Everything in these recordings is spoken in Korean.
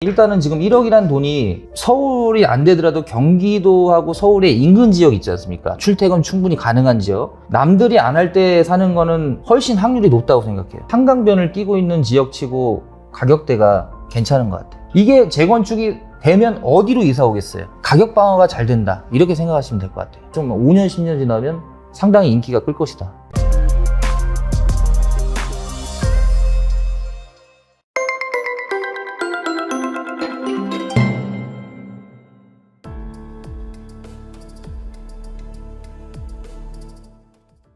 일단은 지금 1억이란 돈이 서울이 안 되더라도 경기도하고 서울의 인근 지역 있지 않습니까? 출퇴근 충분히 가능한 지역. 남들이 안 할 때 사는 거는 훨씬 확률이 높다고 생각해요. 한강변을 끼고 있는 지역치고 가격대가 괜찮은 것 같아요. 이게 재건축이 되면 어디로 이사 오겠어요? 가격 방어가 잘 된다. 이렇게 생각하시면 될 것 같아요. 좀 5년, 10년 지나면 상당히 인기가 끌 것이다.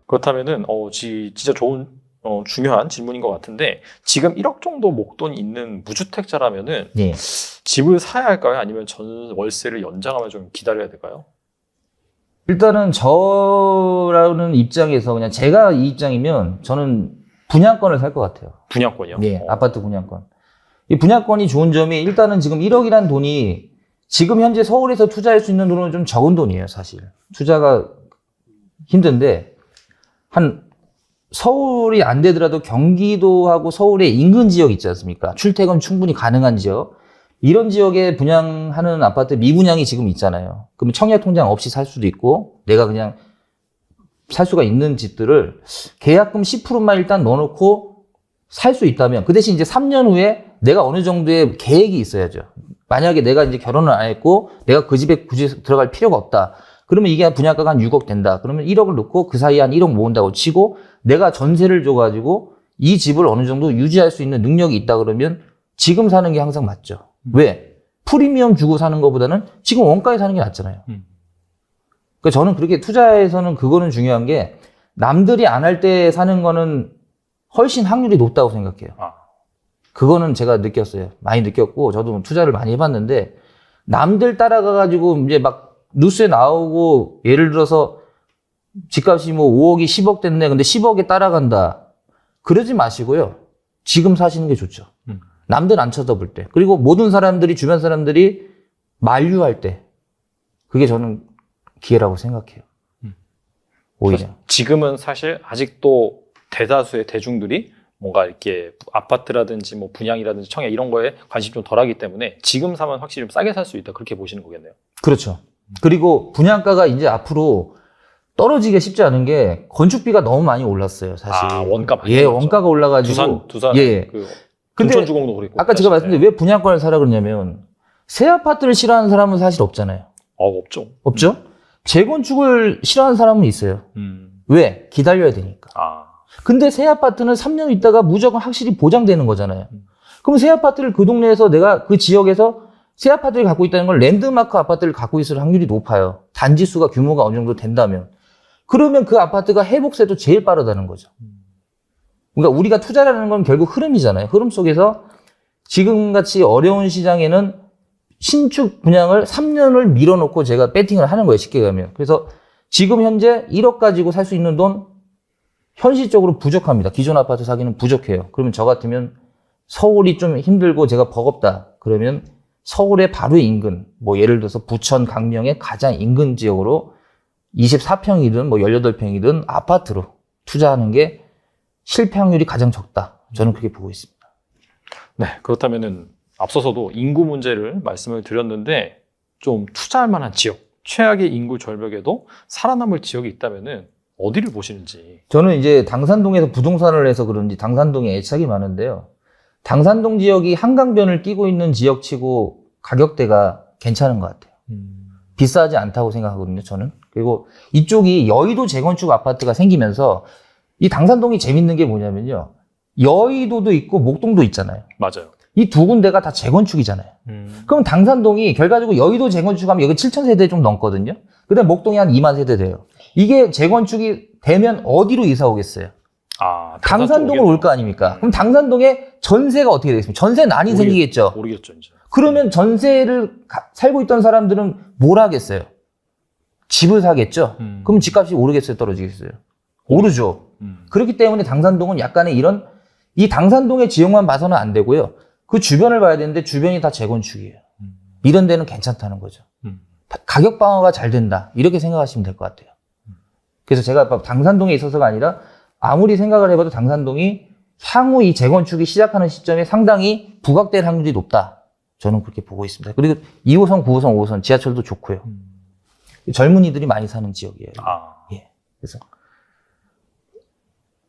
그렇다면은 진짜 좋은 중요한 질문인 것 같은데, 지금 1억 정도 목돈이 있는 무주택자라면은 예. 집을 사야 할까요? 아니면 월세를 연장하면 좀 기다려야 될까요? 일단은 저라는 입장에서 그냥 제가 이 입장이면 저는 분양권을 살 것 같아요. 분양권이요? 예, 아파트 분양권. 이 분양권이 좋은 점이 일단은 지금 1억이란 돈이 지금 현재 서울에서 투자할 수 있는 돈은 좀 적은 돈이에요, 사실. 투자가 힘든데 한 서울이 안 되더라도 경기도하고 서울의 인근 지역 있지 않습니까? 출퇴근 충분히 가능한 지역. 이런 지역에 분양하는 아파트 미분양이 지금 있잖아요. 그러면 청약통장 없이 살 수도 있고 내가 그냥 살 수가 있는 집들을 계약금 10%만 일단 넣어놓고 살 수 있다면 그 대신 이제 3년 후에 내가 어느 정도의 계획이 있어야죠. 만약에 내가 이제 결혼을 안 했고 내가 그 집에 굳이 들어갈 필요가 없다. 그러면 이게 분양가가 한 6억 된다. 그러면 1억을 넣고 그 사이에 한 1억 모은다고 치고 내가 전세를 줘가지고 이 집을 어느 정도 유지할 수 있는 능력이 있다 그러면 지금 사는 게 항상 맞죠. 왜? 프리미엄 주고 사는 것보다는 지금 원가에 사는 게 낫잖아요. 그러니까 저는 그렇게 투자에서는 그거는 중요한 게 남들이 안 할 때 사는 거는 훨씬 확률이 높다고 생각해요. 그거는 제가 느꼈어요. 많이 느꼈고 저도 투자를 많이 해봤는데 남들 따라가가지고 이제 막 뉴스에 나오고 예를 들어서 집값이 뭐 5억이 10억 됐네. 근데 10억에 따라간다. 그러지 마시고요. 지금 사시는 게 좋죠. 남들 안 쳐다볼 때. 그리고 모든 사람들이 주변 사람들이 만류할 때. 그게 저는 기회라고 생각해요. 오히려. 지금은 사실 아직도 대다수의 대중들이 뭔가 이렇게 아파트라든지 뭐 분양이라든지 청약 이런 거에 관심이 좀 덜하기 때문에 지금 사면 확실히 좀 싸게 살 수 있다. 그렇게 보시는 거겠네요. 그렇죠. 그리고 분양가가 이제 앞으로 떨어지기가 쉽지 않은 게 건축비가 너무 많이 올랐어요, 사실. 원가 많이 예, 올랐죠. 원가가 올라가지고. 두산 예. 근데 근데 아까 제가 말씀드린 왜 분양권을 사라 그러냐면 새 아파트를 싫어하는 사람은 사실 없잖아요. 없죠. 없죠? 재건축을 싫어하는 사람은 있어요. 왜? 기다려야 되니까. 근데 새 아파트는 3년 있다가 무조건 확실히 보장되는 거잖아요. 그럼 새 아파트를 그 동네에서 내가 그 지역에서 새 아파트를 갖고 있다는 건 랜드마크 아파트를 갖고 있을 확률이 높아요. 단지 수가 규모가 어느 정도 된다면. 그러면 그 아파트가 회복세도 제일 빠르다는 거죠. 그러니까 우리가 투자라는 건 결국 흐름이잖아요. 흐름 속에서 지금같이 어려운 시장에는 신축 분양을 3년을 밀어놓고 제가 배팅을 하는 거예요. 쉽게 가면. 그래서 지금 현재 1억 가지고 살 수 있는 돈 현실적으로 부족합니다. 기존 아파트 사기는 부족해요. 그러면 저 같으면 서울이 좀 힘들고 제가 버겁다. 그러면 서울의 바로 인근, 뭐 예를 들어서 부천, 강명의 가장 인근 지역으로 24평이든 뭐 18평이든 아파트로 투자하는 게 실패 확률이 가장 적다. 저는 그렇게 보고 있습니다. 네, 그렇다면은 앞서서도 인구 문제를 말씀을 드렸는데 좀 투자할 만한 지역, 최악의 인구 절벽에도 살아남을 지역이 있다면은 어디를 보시는지. 저는 이제 당산동에서 부동산을 해서 그런지 당산동에 애착이 많은데요. 당산동 지역이 한강변을 끼고 있는 지역치고 가격대가 괜찮은 것 같아요. 비싸지 않다고 생각하거든요, 저는. 그리고 이쪽이 여의도 재건축 아파트가 생기면서 이 당산동이 재밌는 게 뭐냐면요. 여의도도 있고 목동도 있잖아요. 맞아요. 이 두 군데가 다 재건축이잖아요. 그럼 당산동이 결과적으로 여의도 재건축하면 여기 7,000세대 좀 넘거든요. 그 다음에 목동이 한 2만 세대 돼요. 이게 재건축이 되면 어디로 이사 오겠어요? 당산동으로 올 거 아닙니까? 그럼 당산동에 전세가 어떻게 되겠습니까? 전세난이 생기겠죠. 모르겠죠, 이제. 그러면 전세를 살고 있던 사람들은 뭘 하겠어요? 집을 사겠죠? 그럼 집값이 오르겠어요? 떨어지겠어요? 오르죠. 그렇기 때문에 당산동은 약간의 이 당산동의 지역만 봐서는 안 되고요. 그 주변을 봐야 되는데 주변이 다 재건축이에요. 이런 데는 괜찮다는 거죠. 가격 방어가 잘 된다. 이렇게 생각하시면 될 것 같아요. 그래서 제가 당산동에 있어서가 아니라 아무리 생각을 해봐도 당산동이 향후 이 재건축이 시작하는 시점에 상당히 부각될 확률이 높다. 저는 그렇게 보고 있습니다. 그리고 2호선, 9호선, 5호선 지하철도 좋고요. 젊은이들이 많이 사는 지역이에요. 예. 그래서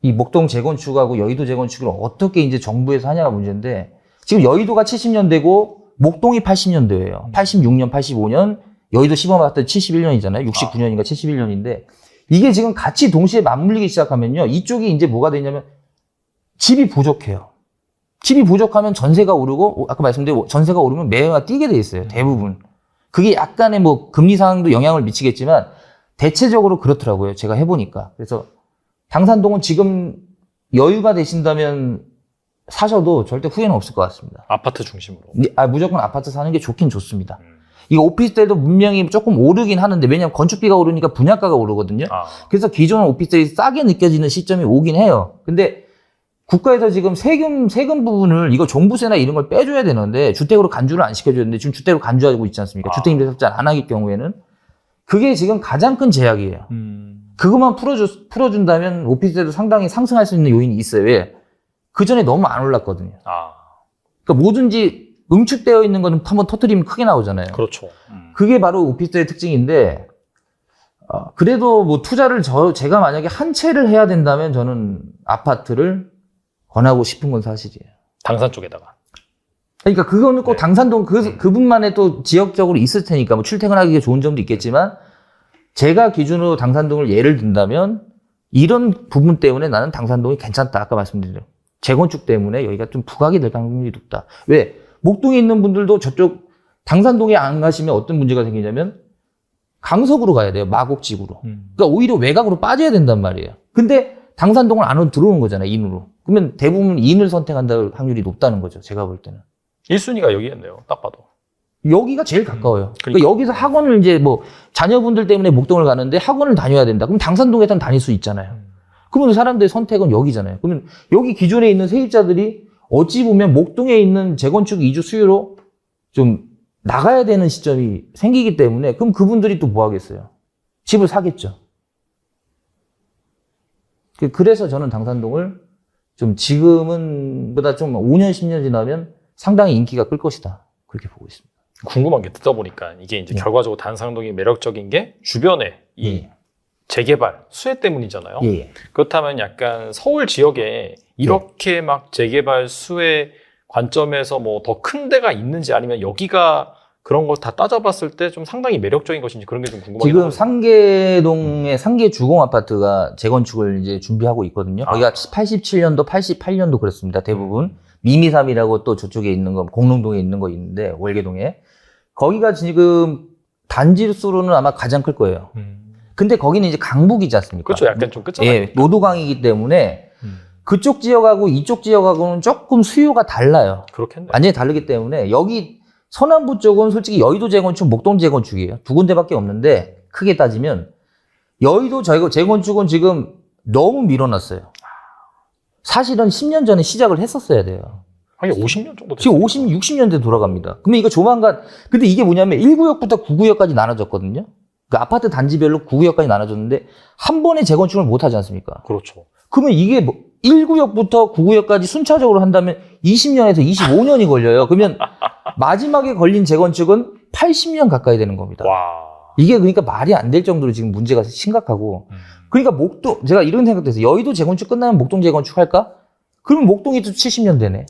이 목동 재건축하고 여의도 재건축을 어떻게 이제 정부에서 하냐가 문제인데 지금 여의도가 70년대고 목동이 80년대예요. 86년, 85년 여의도 시범아파트 71년이잖아요. 69년인가 71년인데 이게 지금 같이 동시에 맞물리기 시작하면요. 이쪽이 이제 뭐가 되냐면 집이 부족해요. 집이 부족하면 전세가 오르고 아까 말씀드린 전세가 오르면 매매가 뛰게 돼 있어요. 대부분. 그게 약간의 뭐 금리 상황도 영향을 미치겠지만 대체적으로 그렇더라고요. 제가 해보니까. 그래서 당산동은 지금 여유가 되신다면 사셔도 절대 후회는 없을 것 같습니다. 아파트 중심으로. 무조건 아파트 사는 게 좋긴 좋습니다. 이거 오피스텔도 분명히 조금 오르긴 하는데 왜냐면 건축비가 오르니까 분양가가 오르거든요. 그래서 기존 오피스텔이 싸게 느껴지는 시점이 오긴 해요. 근데 국가에서 지금 세금 부분을 이거 종부세나 이런 걸 빼줘야 되는데 주택으로 간주를 안 시켜주는데 지금 주택으로 간주하고 있지 않습니까? 주택임대차입자 안 하기 경우에는 그게 지금 가장 큰 제약이에요. 그것만 풀어준다면 오피스텔도 상당히 상승할 수 있는 요인이 있어요. 왜? 그 전에 너무 안 올랐거든요. 그러니까 뭐든지 응축되어 있는 거는 한번 터뜨리면 크게 나오잖아요. 그렇죠. 그게 바로 오피스텔의 특징인데 그래도 뭐 투자를 제가 만약에 한 채를 해야 된다면 저는 아파트를 권하고 싶은 건 사실이에요. 당산 쪽에다가. 그러니까 그거는 꼭 당산동 그분만의 또 지역적으로 있을 테니까 뭐 출퇴근하기가 좋은 점도 있겠지만 제가 기준으로 당산동을 예를 든다면 이런 부분 때문에 나는 당산동이 괜찮다. 아까 말씀드린 대로. 재건축 때문에 여기가 좀 부각이 될 가능성이 높다. 왜? 목동에 있는 분들도 저쪽 당산동에 안 가시면 어떤 문제가 생기냐면 강석으로 가야 돼요. 마곡지구로. 그러니까 오히려 외곽으로 빠져야 된단 말이에요. 근데 당산동을 안으로 들어오는 거잖아요. 인으로. 그러면 대부분 인을 선택한다 확률이 높다는 거죠. 제가 볼 때는. 1순위가 여기였네요. 딱 봐도. 여기가 제일 가까워요. 그러니까 여기서 학원을 이제 뭐 자녀분들 때문에 목동을 가는데 학원을 다녀야 된다. 그럼 당산동에선 다닐 수 있잖아요. 그러면 사람들의 선택은 여기잖아요. 그러면 여기 기존에 있는 세입자들이 어찌 보면 목동에 있는 재건축 이주 수요로 좀 나가야 되는 시점이 생기기 때문에 그럼 그분들이 또 뭐 하겠어요? 집을 사겠죠. 그래서 저는 당산동을 좀 지금은 보다 좀 5년, 10년 지나면 상당히 인기가 끌 것이다. 그렇게 보고 있습니다. 궁금한 게 듣다 보니까 이게 이제 결과적으로 당산동이 매력적인 게 주변에 이 재개발, 수혜 때문이잖아요. 그렇다면 약간 서울 지역에 이렇게 막 재개발, 수혜 관점에서 뭐 더 큰 데가 있는지 아니면 여기가 그런 걸 다 따져봤을 때 좀 상당히 매력적인 것인지 그런 게 좀 궁금하긴 지금 하거든요. 상계동에 상계 주공 아파트가 재건축을 이제 준비하고 있거든요. 거기가 87년도, 88년도 그렇습니다. 대부분. 미미삼이라고 또 저쪽에 있는 거, 공릉동에 있는 거 있는데, 월계동에. 거기가 지금 단지 수로는 아마 가장 클 거예요. 근데 거기는 이제 강북이지 않습니까? 그렇죠. 약간 좀 끝잖아요. 예, 노도강이기 때문에 그쪽 지역하고 이쪽 지역하고는 조금 수요가 달라요. 그렇겠네. 완전히 다르기 때문에 여기 서남부 쪽은 솔직히 여의도 재건축, 목동 재건축이에요. 두 군데밖에 없는데 크게 따지면 여의도 재건축은 지금 너무 밀어놨어요. 사실은 10년 전에 시작을 했었어야 돼요. 하긴 50년 정도 됐어요. 지금 50, 60년대 돌아갑니다. 그러면 이거 조만간 근데 이게 뭐냐면 1구역부터 9구역까지 나눠졌거든요. 그 아파트 단지별로 9구역까지 나눠졌는데 한 번에 재건축을 못 하지 않습니까? 그렇죠. 그러면 이게 뭐 1구역부터 9구역까지 순차적으로 한다면 20년에서 25년이 걸려요. 그러면 마지막에 걸린 재건축은 80년 가까이 되는 겁니다. 와. 이게 그러니까 말이 안 될 정도로 지금 문제가 심각하고. 그러니까 목동, 제가 이런 생각도 했어요. 여의도 재건축 끝나면 목동 재건축 할까? 그러면 목동이 또 70년 되네.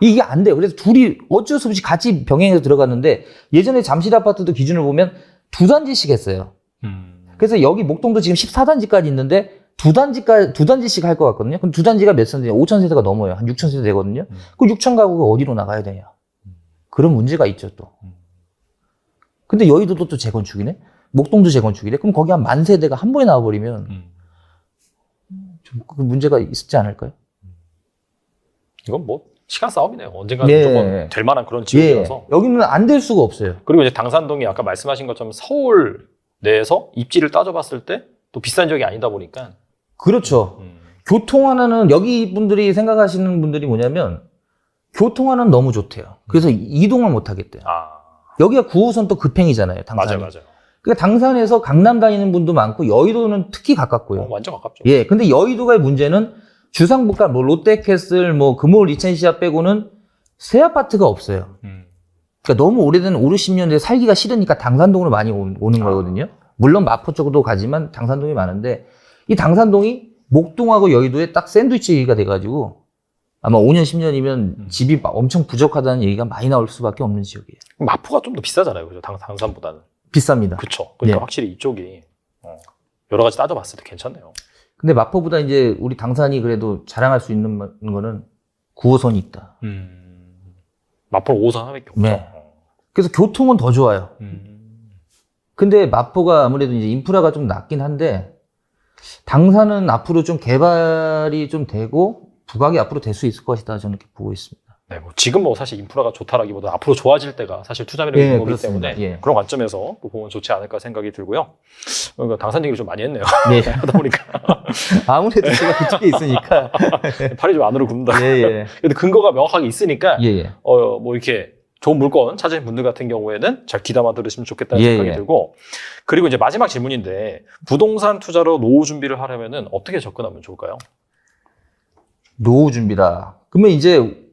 이게 안 돼요. 그래서 둘이 어쩔 수 없이 같이 병행해서 들어갔는데 예전에 잠실 아파트도 기준을 보면 두 단지씩 했어요. 그래서 여기 목동도 지금 14단지까지 있는데 두 단지씩 할 것 같거든요. 그럼 두 단지가 몇 세대냐? 5,000세대가 넘어요. 한 6,000세대 되거든요. 그 6,000 가구가 어디로 나가야 되냐? 그런 문제가 있죠, 또. 근데 여의도도 또 재건축이네? 목동도 재건축이래? 그럼 거기 한 10,000세대가 한 번에 나와버리면 좀 그 문제가 있지 않을까요? 이건 뭐 시간 싸움이네요. 언젠가 무조건 될 만한 그런 지역이라서. 여기는 안 될 수가 없어요. 그리고 이제 당산동이 아까 말씀하신 것처럼 서울 내에서 입지를 따져봤을 때 또 비싼 지역이 아니다 보니까. 그렇죠. 교통하나는 여기 분들이 생각하시는 분들이 뭐냐면 교통하나는 너무 좋대요. 그래서 이동을 못 하겠대요. 여기가 9호선 또 급행이잖아요. 당산이. 맞아요. 그러니까 당산에서 강남 다니는 분도 많고 여의도는 특히 가깝고요. 완전 가깝죠. 예, 근데 여의도가의 문제는 주상복합, 뭐 롯데캐슬, 뭐 금호울 리첸시아 빼고는 새 아파트가 없어요. 그러니까 너무 오래된 5, 60년대 살기가 싫으니까 당산동으로 많이 오는 거거든요. 물론 마포 쪽도 가지만 당산동이 많은데 이 당산동이 목동하고 여의도에 딱 샌드위치가 돼가지고 아마 5년, 10년이면 집이 엄청 부족하다는 얘기가 많이 나올 수밖에 없는 지역이에요. 마포가 좀 더 비싸잖아요. 그죠? 당산보다는. 비쌉니다. 그렇죠. 그러니까 예. 확실히 이쪽이 여러 가지 따져봤을 때 괜찮네요. 근데 마포보다 이제 우리 당산이 그래도 자랑할 수 있는 거는 9호선이 있다. 마포는 5호선 하나밖에 없죠. 네. 그래서 교통은 더 좋아요. 근데 마포가 아무래도 이제 인프라가 좀 낮긴 한데 당산은 앞으로 좀 개발이 좀 되고 부각이 앞으로 될 수 있을 것이다 저는 이렇게 보고 있습니다. 네, 뭐 지금 뭐 사실 인프라가 좋다라기보다 앞으로 좋아질 때가 사실 투자 매력이 있는 거기 그렇습니다. 때문에 예. 그런 관점에서 또 보면 좋지 않을까 생각이 들고요. 그러니까 당산 얘기를 좀 많이 했네요. 네. 하다 보니까 아무래도 제가 그쪽에 있으니까. 팔이 좀 안으로 굽는다. 예. 근데 근거가 명확하게 있으니까 예. 뭐 이렇게 좋은 물건 찾으신 분들 같은 경우에는 잘 귀담아 들으시면 좋겠다는 생각이 들고 그리고 이제 마지막 질문인데 부동산 투자로 노후 준비를 하려면은 어떻게 접근하면 좋을까요? 노후 준비다. 그러면 이제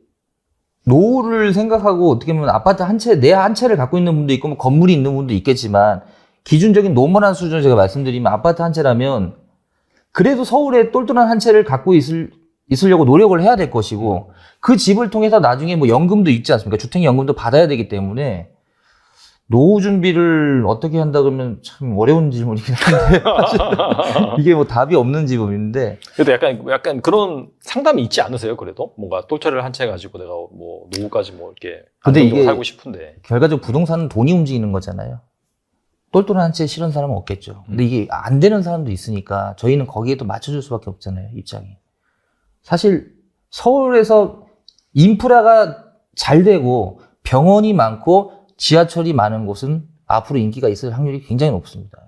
노후를 생각하고 어떻게 보면 아파트 한 채, 내 한 채를 갖고 있는 분도 있고 뭐 건물이 있는 분도 있겠지만 기준적인 노멀한 수준을 제가 말씀드리면 아파트 한 채라면 그래도 서울에 똘똘한 한 채를 갖고 있으려고 노력을 해야 될 것이고 그 집을 통해서 나중에 뭐 연금도 있지 않습니까? 주택연금도 받아야 되기 때문에 노후 준비를 어떻게 한다 그러면 참 어려운 질문이긴 한데 이게 뭐 답이 없는 질문인데 그래도 약간 그런 상담이 있지 않으세요? 그래도 뭔가 똘똘을 한 채 가지고 내가 뭐 노후까지 뭐 이렇게 근데 안정적으로 이게 살고 싶은데 결과적으로 부동산은 돈이 움직이는 거잖아요. 똘똘한 한 채 싫은 사람은 없겠죠. 근데 이게 안 되는 사람도 있으니까 저희는 거기에 또 맞춰줄 수밖에 없잖아요, 입장이. 사실 서울에서 인프라가 잘 되고 병원이 많고 지하철이 많은 곳은 앞으로 인기가 있을 확률이 굉장히 높습니다.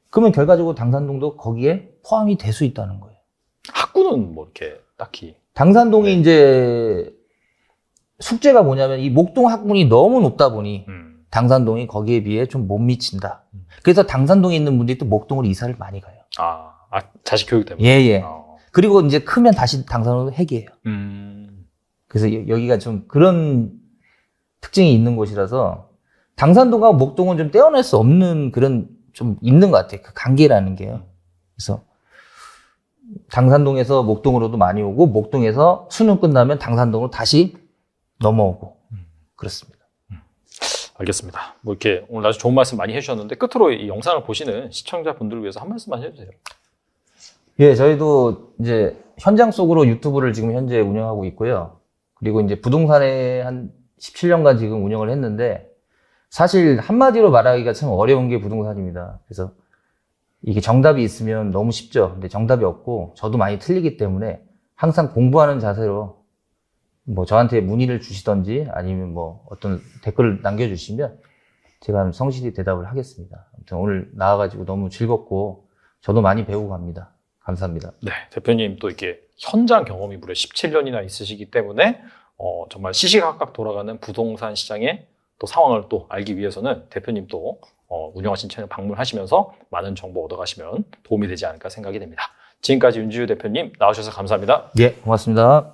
그러면 결과적으로 당산동도 거기에 포함이 될 수 있다는 거예요. 학구는 뭐 이렇게 딱히 당산동이 이제 숙제가 뭐냐면 이 목동 학군이 너무 높다 보니 당산동이 거기에 비해 좀 못 미친다. 그래서 당산동에 있는 분들이 또 목동으로 이사를 많이 가요. 자식 교육 때문에. 예. 그리고 이제 크면 다시 당산으로 회귀해요. 그래서 여기가 좀 그런 특징이 있는 곳이라서 당산동과 목동은 좀 떼어낼 수 없는 그런 좀 있는 것 같아요. 그 관계라는 게요. 그래서 당산동에서 목동으로도 많이 오고 목동에서 수능 끝나면 당산동으로 다시 넘어오고 그렇습니다. 알겠습니다. 뭐 이렇게 오늘 아주 좋은 말씀 많이 해주셨는데 끝으로 이 영상을 보시는 시청자분들을 위해서 한 말씀만 해주세요. 예, 저희도 이제 현장 속으로 유튜브를 지금 현재 운영하고 있고요. 그리고 이제 부동산에 한 17년간 지금 운영을 했는데 사실 한마디로 말하기가 참 어려운 게 부동산입니다. 그래서 이게 정답이 있으면 너무 쉽죠. 근데 정답이 없고 저도 많이 틀리기 때문에 항상 공부하는 자세로 뭐 저한테 문의를 주시던지 아니면 뭐 어떤 댓글을 남겨주시면 제가 성실히 대답을 하겠습니다. 아무튼 오늘 나와가지고 너무 즐겁고 저도 많이 배우고 갑니다. 감사합니다. 네, 대표님 또 이렇게 현장 경험이 무려 17년이나 있으시기 때문에 정말 시시각각 돌아가는 부동산 시장의 또 상황을 또 알기 위해서는 대표님 또 운영하신 채널 방문하시면서 많은 정보 얻어가시면 도움이 되지 않을까 생각이 됩니다. 지금까지 윤지우 대표님 나와주셔서 감사합니다. 예, 고맙습니다.